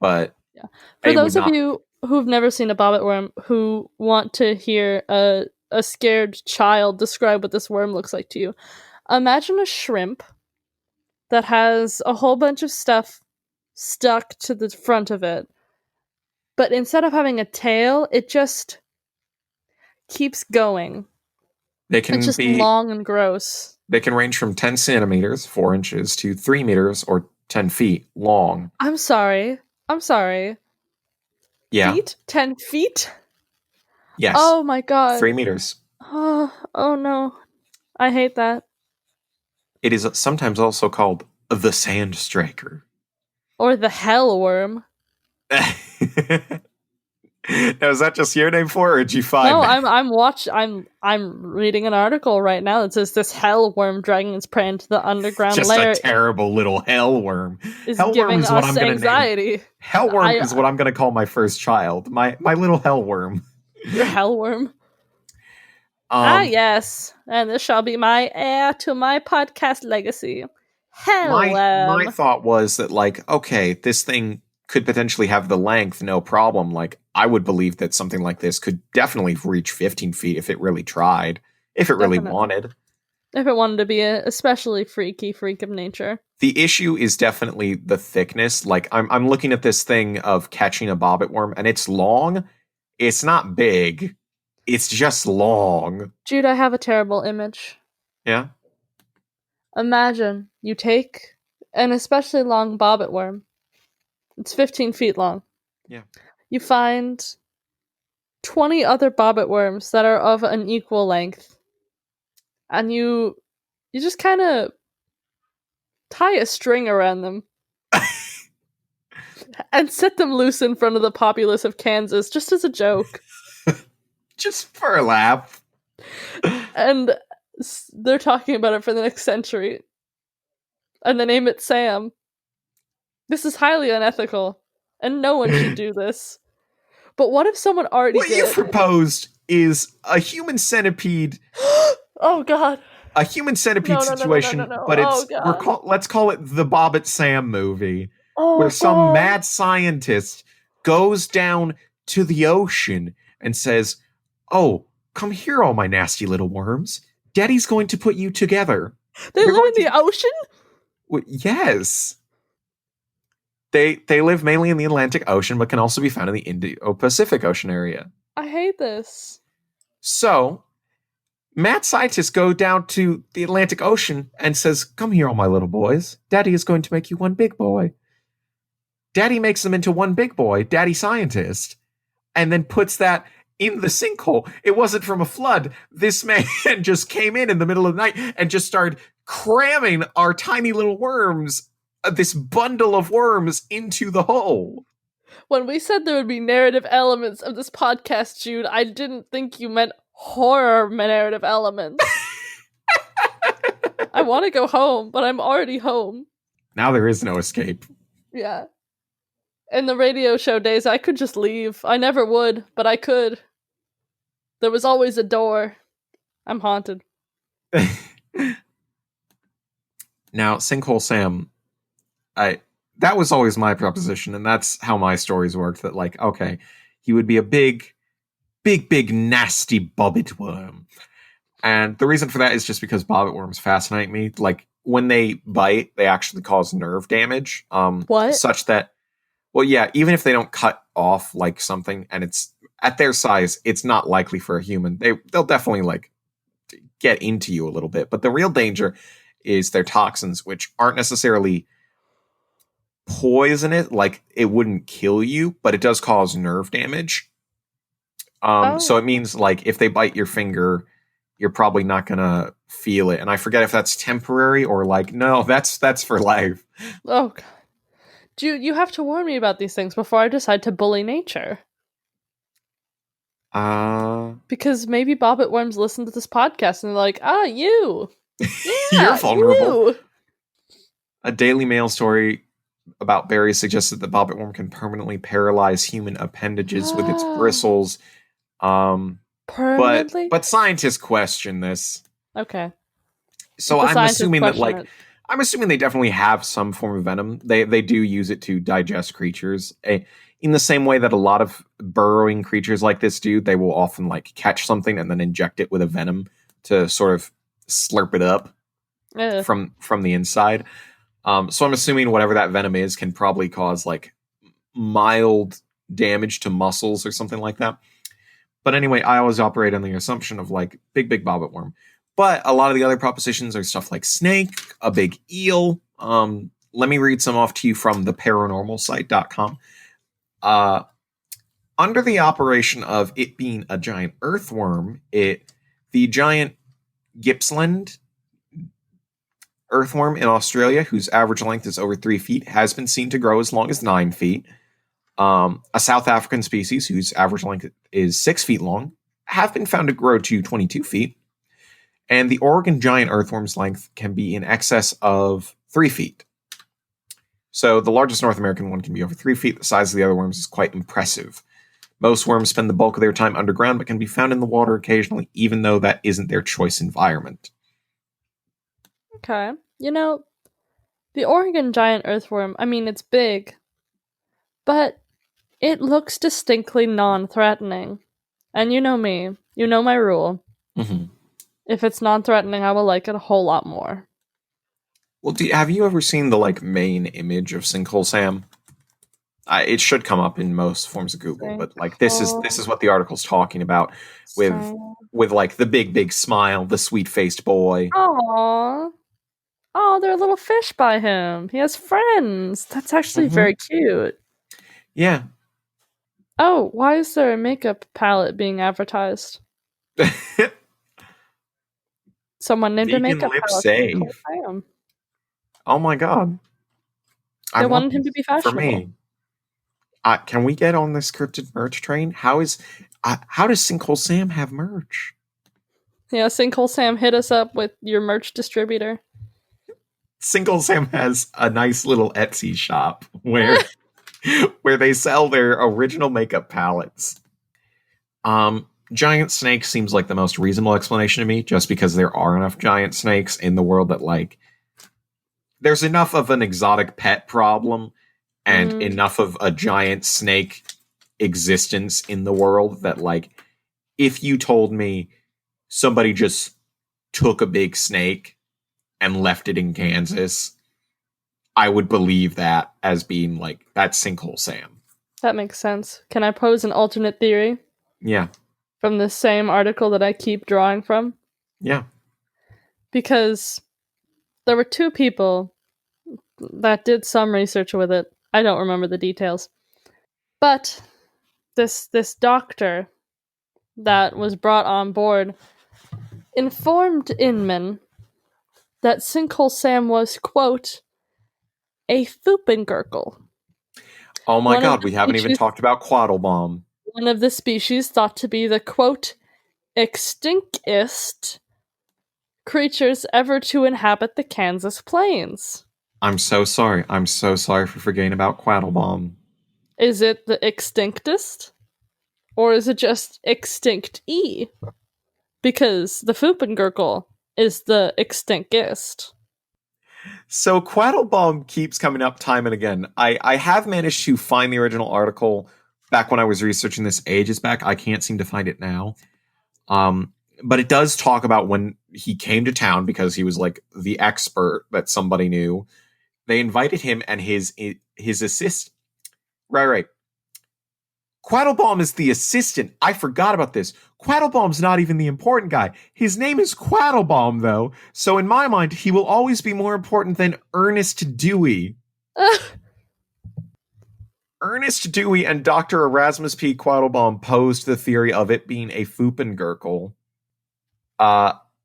but... Yeah. For those of you who've never seen a bobbit worm, who want to hear a scared child describe what this worm looks like to you, imagine a shrimp that has a whole bunch of stuff stuck to the front of it, but instead of having a tail, it just keeps going. It's just long and gross. They can range from 10 centimeters, 4 inches, to 3 meters or 10 feet long. I'm sorry. Yeah. Feet? 10 feet? Yes. Oh my god. 3 meters. Oh no. I hate that. It is sometimes also called the sand striker. Or the hell worm. Now, is that just your name for it, or did you find that? I'm reading an article right now that says this hell worm dragging its prey into the underground just lair. Just a terrible little hell worm. Is giving us anxiety. Hell worm is what I'm going to call my first child. My little hell worm. Your hell worm. Yes, and this shall be my heir to my podcast legacy. Hell worm. My thought was that, like, okay, this thing could potentially have the length, no problem. Like, I would believe that something like this could definitely reach 15 feet if it really tried, if it really wanted. If it wanted to be a especially freak of nature. The issue is definitely the thickness. Like, I'm looking at this thing of catching a bobbit worm, and it's long. It's not big. It's just long. Jude, I have a terrible image. Yeah? Imagine you take an especially long bobbit worm. It's 15 feet long. Yeah. You find 20 other bobbit worms that are of an equal length. And you just kind of tie a string around them and set them loose in front of the populace of Kansas, just as a joke. Just for a laugh. And they're talking about it for the next century. And they name it Sam. This is highly unethical, and no one should do this. But what if someone already What did? you proposed is a human centipede. Oh, God. A human centipede situation, no. but Oh, let's call it the Bobbit Sam movie, Oh, where some God. mad scientist goes down to the ocean and says, "Oh, come here, all my nasty little worms. Daddy's going to put you together." They live in the ocean? Well, yes. They live mainly in the Atlantic Ocean, but can also be found in the Indo-Pacific Ocean area. I hate this. So, mad scientists go down to the Atlantic Ocean and says, "Come here, all my little boys. Daddy is going to make you one big boy." Daddy makes them into one big boy, Daddy Scientist, and then puts that in the sinkhole. It wasn't from a flood. This man just came in the middle of the night and just started cramming our tiny little worms, this bundle of worms, into the hole. When we said there would be narrative elements of this podcast, Jude, I didn't think you meant horror narrative elements. I want to go home, but I'm already home. Now there is no escape. Yeah. In the radio show days, I could just leave. I never would, but I could. There was always a door. I'm haunted. Now, Sinkhole Sam, that was always my proposition, and that's how my stories worked. That, like, okay, he would be a big, nasty bobbit worm. And the reason for that is just because bobbit worms fascinate me. Like, when they bite, they actually cause nerve damage. What? Such that, well, yeah, even if they don't cut off, like, something, and it's, at their size, it's not likely for a human. They'll definitely, like, get into you a little bit. But the real danger is their toxins, which aren't necessarily poisonous. Like, it wouldn't kill you, but it does cause nerve damage. So it means, like, if they bite your finger, you're probably not gonna feel it. And I forget if that's temporary or, like, no, that's for life. Oh, God. Jude, you have to warn me about these things before I decide to bully nature. Because maybe bobbit worms listen to this podcast and they're like, you. Yeah, you're vulnerable. You. A Daily Mail story about berries suggests that the bobbit worm can permanently paralyze human appendages with its bristles. Permanently? But scientists question this. Okay. So I'm assuming that, like, I'm assuming they definitely have some form of venom. They do use it to digest creatures. In the same way that a lot of burrowing creatures like this do, they will often, like, catch something and then inject it with a venom to sort of slurp it up from the inside. So I'm assuming whatever that venom is can probably cause, like, mild damage to muscles or something like that. But anyway, I always operate on the assumption of, like, big bobbit worm. But a lot of the other propositions are stuff like snake, a big eel. Let me read some off to you from the paranormalsite.com. Under the operation of it being a giant earthworm, the giant Gippsland earthworm in Australia, whose average length is over 3 feet, has been seen to grow as long as 9 feet. A South African species, whose average length is 6 feet long, have been found to grow to 22 feet. And the Oregon giant earthworm's length can be in excess of 3 feet. So the largest North American one can be over 3 feet. The size of the other worms is quite impressive. Most worms spend the bulk of their time underground, but can be found in the water occasionally, even though that isn't their choice environment. Okay. You know, the Oregon giant earthworm, I mean, it's big, but it looks distinctly non-threatening. And you know me. You know my rule. Mm-hmm. If it's non-threatening, I will like it a whole lot more. Well, have you ever seen the, like, main image of Sinkhole Sam? It should come up in most forms of Google, but, like, this is what the article's talking about, with like the big smile, the sweet faced boy. Aww. Oh, there are little fish by him. He has friends. That's actually very cute. Yeah. Oh, why is there a makeup palette being advertised? Someone named a Vegan makeup lip palette. save. Oh my god. I They want wanted him to be this for fashionable. me. Can we get on this scripted merch train? How does Sinkhole Sam have merch? Yeah, Sinkhole Sam, hit us up with your merch distributor. Sinkhole Sam has a nice little Etsy shop where they sell their original makeup palettes. Giant snake seems like the most reasonable explanation to me, just because there are enough giant snakes in the world that, like, there's enough of an exotic pet problem and enough of a giant snake existence in the world that, like, if you told me somebody just took a big snake and left it in Kansas, I would believe that as being like, that's Sinkhole Sam. That makes sense. Can I pose an alternate theory? Yeah. From the same article that I keep drawing from? Yeah. Because there were two people that did some research with it. I don't remember the details. But this doctor that was brought on board informed Inman that Sinkhole Sam was, quote, a foopengerkles. Oh my god, we haven't even talked about Quaddlebomb. One of the species thought to be the, quote, extinctest creatures ever to inhabit the Kansas plains. I'm so sorry. I'm so sorry for forgetting about Quaddlebomb. Is it the extinctest? Or is it just extinct-y? Because the foopengerkles is the extinctest. So Quaddlebomb keeps coming up time and again. I have managed to find the original article back when I was researching this ages back. I can't seem to find it now. But it does talk about when he came to town because he was like the expert that somebody knew. They invited him and his assistant. Right. Quaddlebomb is the assistant. I forgot about this. Quaddlebomb's not even the important guy. His name is Quaddlebomb, though. So in my mind, he will always be more important than Ernest Dewey. Ernest Dewey and Dr. Erasmus P. Quaddlebomb posed the theory of it being a foopengerkles.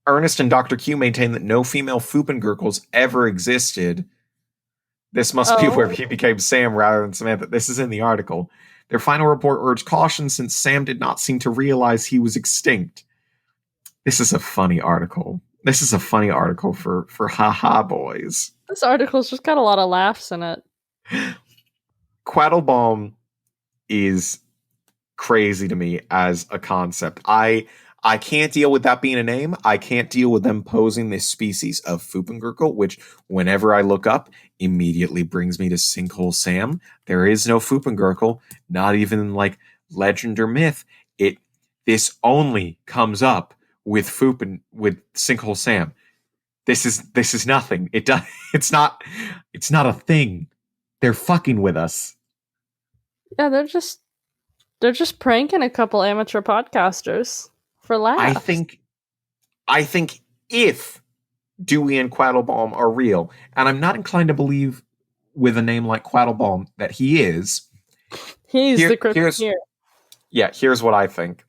Ernest and Dr. Q maintain that no female foopengerkles ever existed. This must be where he became Sam rather than Samantha. This is in the article. Their final report urged caution since Sam did not seem to realize he was extinct. This is a funny article. This is a funny article for haha boys. This article's just got a lot of laughs in it. Quaddlebomb is crazy to me as a concept. I can't deal with that being a name. I can't deal with them posing this species of foopengerkles, which whenever I look up, immediately brings me to Sinkhole Sam. There is no foopengerkles, not even like legend or myth. This only comes up with Sinkhole Sam. This is nothing. It's not a thing. They're fucking with us. Yeah, they're just pranking a couple amateur podcasters. For laughs. I think if Dewey and Quaddlebomb are real, and I'm not inclined to believe with a name like Quaddlebomb that he is. He's the cryptid here. Yeah, here's what I think.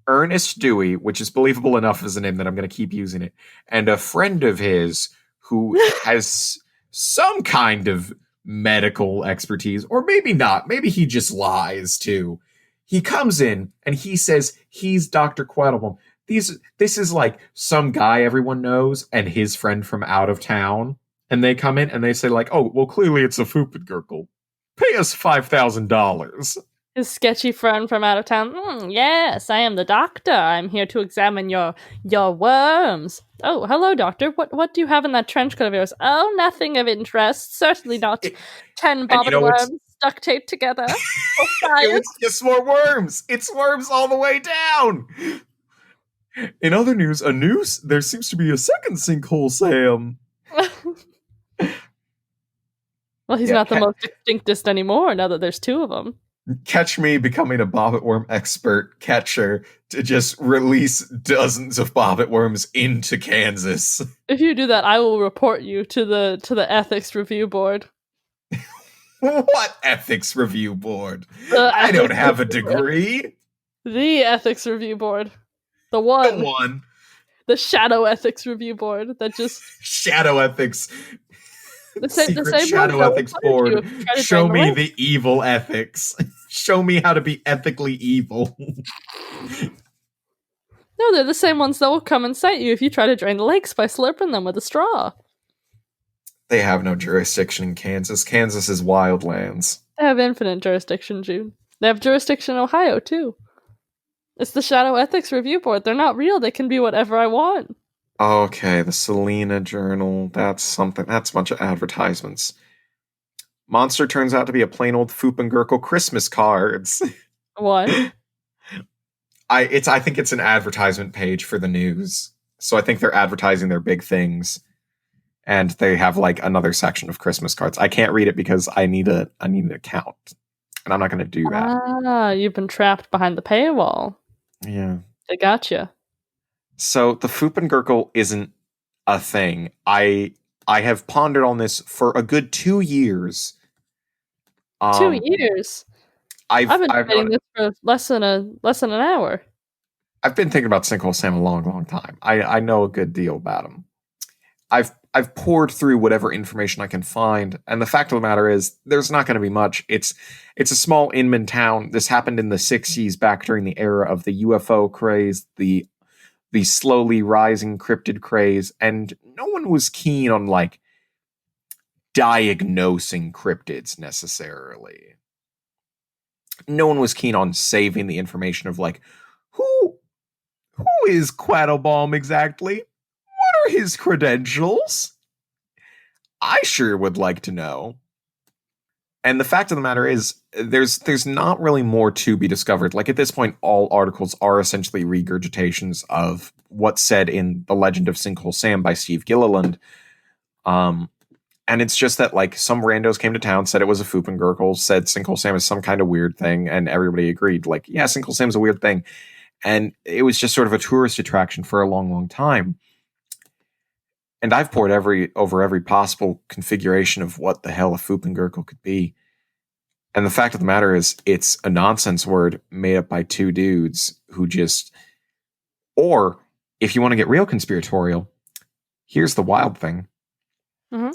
Ernest Dewey, which is believable enough as a name that I'm going to keep using it, and a friend of his who has some kind of medical expertise, or maybe not. Maybe he just lies too. He comes in and he says he's Dr. Quaddlebomb. This is like some guy everyone knows and his friend from out of town. And they come in and they say like, oh, well, clearly it's a foopengerkles. Pay us $5,000. His sketchy friend from out of town. Yes, I am the doctor. I'm here to examine your worms. Oh, hello, doctor. What do you have in that trench coat of yours? Oh, nothing of interest. Certainly not 10 bobbit worms duct taped together. It's just more worms. It's worms all the way down. In other news, there seems to be a second Sinkhole Sam. Well, he's not the most extinctest anymore now that there's two of them. Catch me becoming a bobbit worm expert catcher to just release dozens of bobbit worms into Kansas. If you do that, I will report you to the ethics review board. What ethics review board? The I don't have a ethics degree. The ethics review board. The one. The one. The shadow ethics review board that just Shadow ethics. the same shadow ethics board. Show me the evil ethics. Show me how to be ethically evil. No, they're the same ones that will come and cite you if you try to drain the lakes by slurping them with a straw. They have no jurisdiction in Kansas. Kansas is wildlands. They have infinite jurisdiction, Jude. They have jurisdiction in Ohio, too. It's the Shadow Ethics Review Board. They're not real. They can be whatever I want. Okay, the Selena Journal. That's something. That's a bunch of advertisements. Monster turns out to be a plain old foopengerkles Christmas cards. What? I think it's an advertisement page for the news. So I think they're advertising their big things. And they have like another section of Christmas cards. I can't read it because I need an account. And I'm not going to do that. Ah, you've been trapped behind the paywall. Yeah. They gotcha. So the foopengerkles isn't a thing. I have pondered on this for a good 2 years. 2 years? I've been debating this for less than an hour. I've been thinking about Sinkhole Sam a long, long time. I know a good deal about him. I've poured through whatever information I can find, and the fact of the matter is, there's not going to be much. It's a small Inman town. This happened in the 60s, back during the era of the UFO craze, the slowly rising cryptid craze, and no one was keen on like diagnosing cryptids necessarily. No one was keen on saving the information of like who is Quattlebaum exactly? What are his credentials? I sure would like to know. And the fact of the matter is, there's not really more to be discovered. Like at this point, all articles are essentially regurgitations of what's said in The Legend of Sinkhole Sam by Steve Gilliland. And it's just that like some randos came to town, said it was a foopengerkles, said Sinkhole Sam is some kind of weird thing, and everybody agreed. Like, yeah, Sinkhole Sam's a weird thing. And it was just sort of a tourist attraction for a long, long time. And I've poured over every possible configuration of what the hell a foopengerkles could be. And the fact of the matter is, it's a nonsense word made up by two dudes who just... Or, if you want to get real conspiratorial, here's the wild thing. Mm-hmm.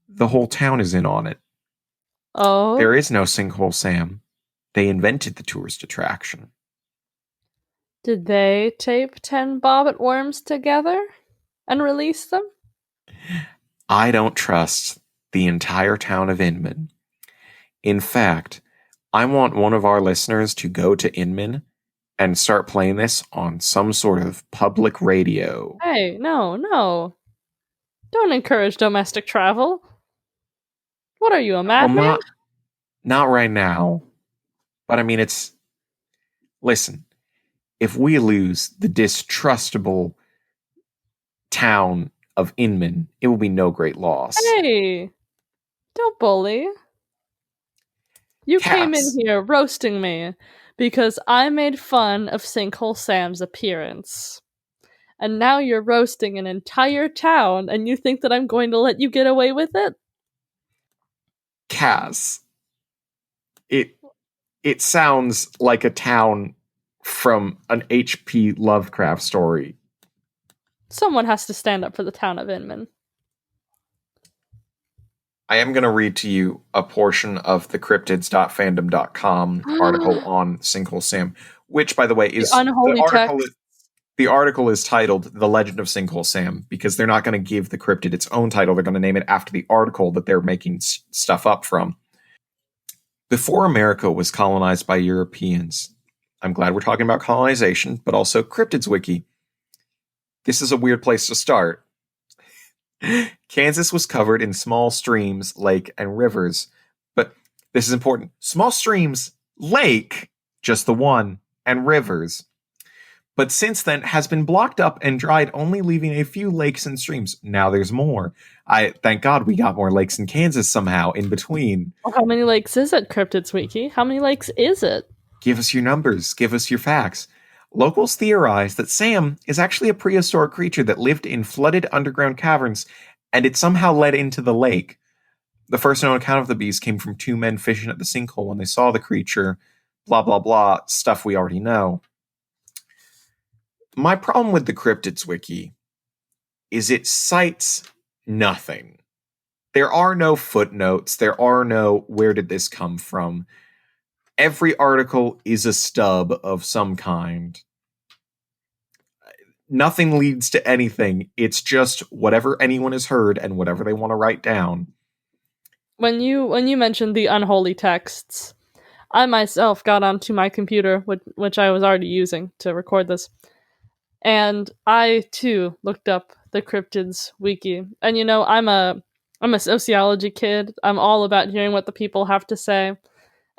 The whole town is in on it. Oh? There is no Sinkhole Sam. They invented the tourist attraction. Did they tape 10 bobbit worms together and release them? I don't trust the entire town of Inman. In fact, I want one of our listeners to go to Inman and start playing this on some sort of public radio. Hey, no. Don't encourage domestic travel. What are you, a madman? Well, not right now. But I mean, it's... Listen, if we lose the distrustable town of Inman, it will be no great loss. Hey, don't bully. You came in here roasting me because I made fun of Sinkhole Sam's appearance. And now you're roasting an entire town, and you think that I'm going to let you get away with it? Kaz, it sounds like a town from an H.P. Lovecraft story. Someone has to stand up for the town of Inman. I am going to read to you a portion of the cryptids.fandom.com article on Sinkhole Sam, which, by the way, is the unholy text. The article is titled The Legend of Sinkhole Sam because they're not going to give the cryptid its own title. They're going to name it after the article that they're making stuff up from. Before America was colonized by Europeans, I'm glad we're talking about colonization, but also Cryptids Wiki. This is a weird place to start. Kansas was covered in small streams, lake, and rivers. But this is important. Small streams, lake, just the one, and rivers. but since then has been blocked up and dried, only leaving a few lakes and streams. Now there's more. Thank God we got more lakes in Kansas somehow in between. Well, how many lakes is it, Cryptids Wiki? How many lakes is it? Give us your numbers. Give us your facts. Locals theorize that Sam is actually a prehistoric creature that lived in flooded underground caverns, and it somehow led into the lake. The first known account of the beast came from 2 men fishing at the sinkhole when they saw the creature. Blah, blah, blah. Stuff we already know. My problem with the Cryptids Wiki is it cites nothing. There are no footnotes. There are no where did this come from. Every article is a stub of some kind. Nothing leads to anything. It's just whatever anyone has heard and whatever they want to write down. When you mentioned the unholy texts, I myself got onto my computer, which I was already using to record this, and I too looked up the Cryptids Wiki. And I'm a sociology kid. I'm all about hearing what the people have to say.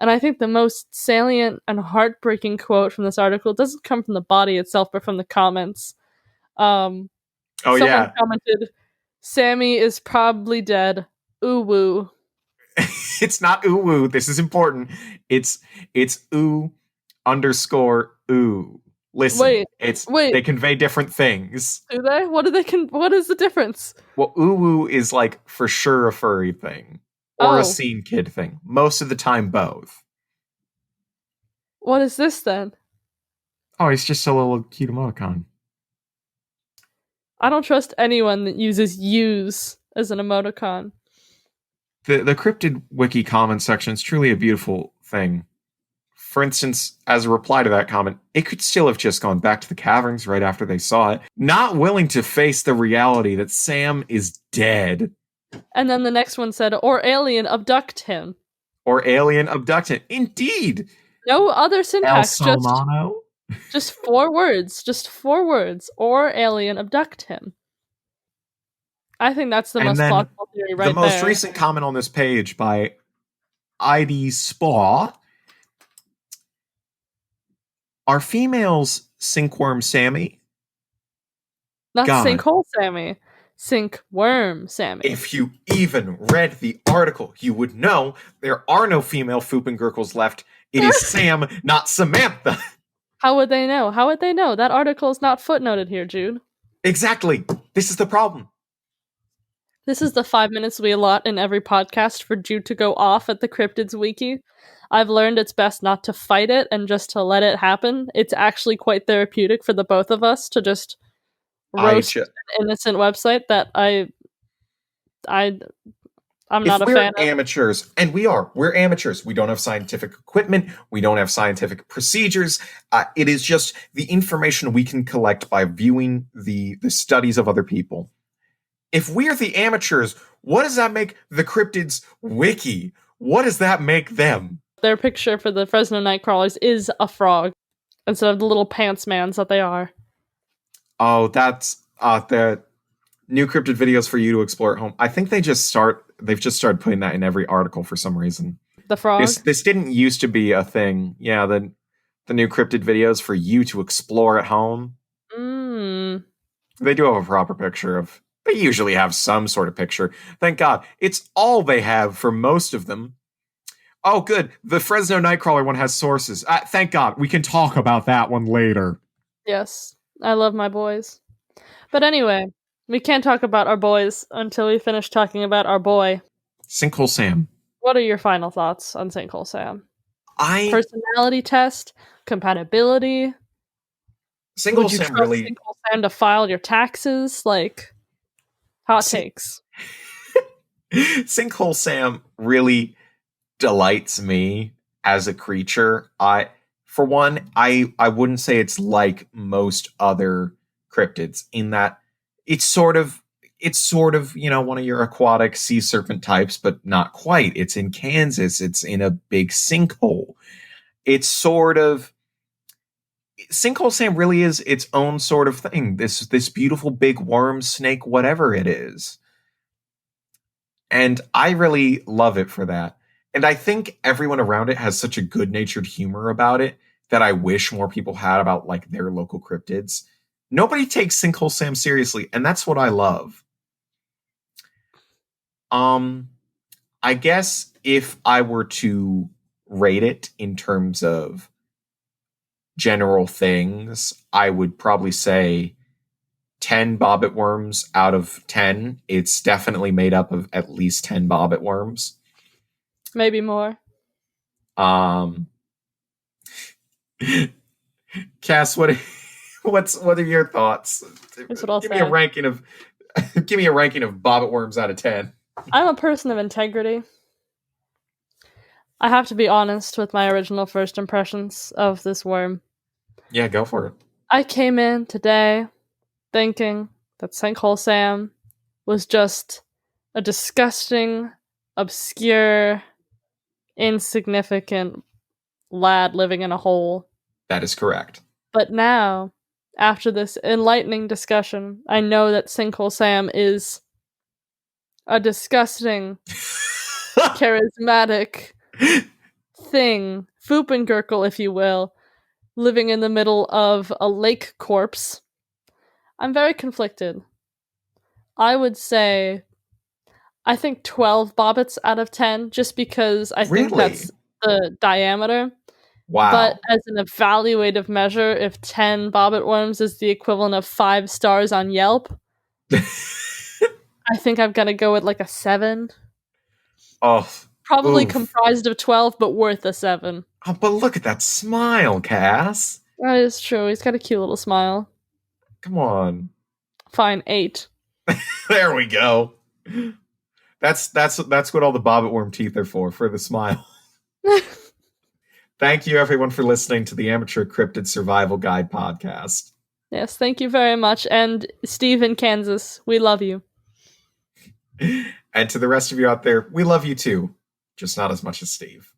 And I think the most salient and heartbreaking quote from this article doesn't come from the body itself, but from the comments. Someone commented, "Sammy is probably dead. Ooh woo." It's not ooh woo. This is important. It's ooh underscore ooh. Listen, wait. They convey different things. Do they? What is the difference? Well, ooh woo is like for sure a furry thing. Or a scene kid thing. Most of the time, both. What is this, then? Oh, it's just a little cute emoticon. I don't trust anyone that uses use as an emoticon. The Cryptid Wiki comment section is truly a beautiful thing. For instance, as a reply to that comment, it could still have just gone back to the caverns right after they saw it, not willing to face the reality that Sam is dead. And then the next one said, or alien abduct him. Or alien abduct him. Indeed. No other syntax. Just 4 words. Just 4 words. Or alien abduct him. I think that's the most plausible theory right there. The most recent comment on this page by Addi Kalmbatch. Are females sinkworm Sammy? Not Sinkhole Sammy. Sinkworm Sammy. If you even read the article, you would know there are no female foopengerkles left. It is Sam, not Samantha. How would they know? That article is not footnoted here, Jude. Exactly. This is the problem. This is the 5 minutes we allot in every podcast for Jude to go off at the Cryptids Wiki. I've learned it's best not to fight it and just to let it happen. It's actually quite therapeutic for the both of us to just roast an innocent website that I'm not a fan of. We're amateurs, and we're amateurs. We don't have scientific equipment. We don't have scientific procedures. It is just the information we can collect by viewing the studies of other people. If we're the amateurs, what does that make the Cryptids Wiki? What does that make them? Their picture for the Fresno Nightcrawlers is a frog instead of the little pants mans that they are. Oh, that's the new cryptid videos for you to explore at home. I think they've just started putting that in every article for some reason. The frog? This didn't used to be a thing. Yeah, the new cryptid videos for you to explore at home. They do have a proper picture of... They usually have some sort of picture. Thank God. It's all they have for most of them. Oh, good. The Fresno Nightcrawler one has sources. Thank God. We can talk about that one later. Yes. I love my boys. But anyway, we can't talk about our boys until we finish talking about our boy. Sinkhole Sam. What are your final thoughts on Sinkhole Sam? Personality test? Compatibility? Sinkhole Sam really... Sinkhole Sam to file your taxes? Like... Hot takes. Sinkhole Sam really delights me as a creature. For one, I wouldn't say it's like most other cryptids in that it's sort of, one of your aquatic sea serpent types, but not quite. It's in Kansas. It's in a big sinkhole. It's sort of... Sinkhole Sam really is its own sort of thing. This beautiful big worm, snake, whatever it is. And I really love it for that. And I think everyone around it has such a good-natured humor about it that I wish more people had about like their local cryptids. Nobody takes Sinkhole Sam seriously, and that's what I love. I guess if I were to rate it in terms of general things, I would probably say 10 bobbit worms out of 10. It's definitely made up of at least 10 bobbit worms. Maybe more. Cass, what are your thoughts? That's what I'll give say. me a ranking of bobbit worms out of 10. I'm a person of integrity. I have to be honest with my original first impressions of this worm. Yeah, go for it. I came in today thinking that Sinkhole Sam was just a disgusting, obscure, insignificant lad living in a hole. That is correct. But now, after this enlightening discussion, I know that Sinkhole Sam is a disgusting, charismatic thing, foopengerkles, if you will, living in the middle of a lake corpse. I'm very conflicted. I would say, I think 12 bobbits out of 10, just because I think that's the diameter. Wow. But as an evaluative measure, if 10 bobbit worms is the equivalent of 5 stars on Yelp, I think I'm gonna go with like a 7. Oh, probably comprised of 12, but worth a 7. Oh, but look at that smile, Cass. That is true. He's got a cute little smile. Come on. Fine, 8. There we go. That's what all the bobbit worm teeth are for the smile. Thank you, everyone, for listening to the Amateur Cryptid Survival Guide podcast. Yes, thank you very much. And Steve in Kansas, we love you. And to the rest of you out there, we love you too. Just not as much as Steve.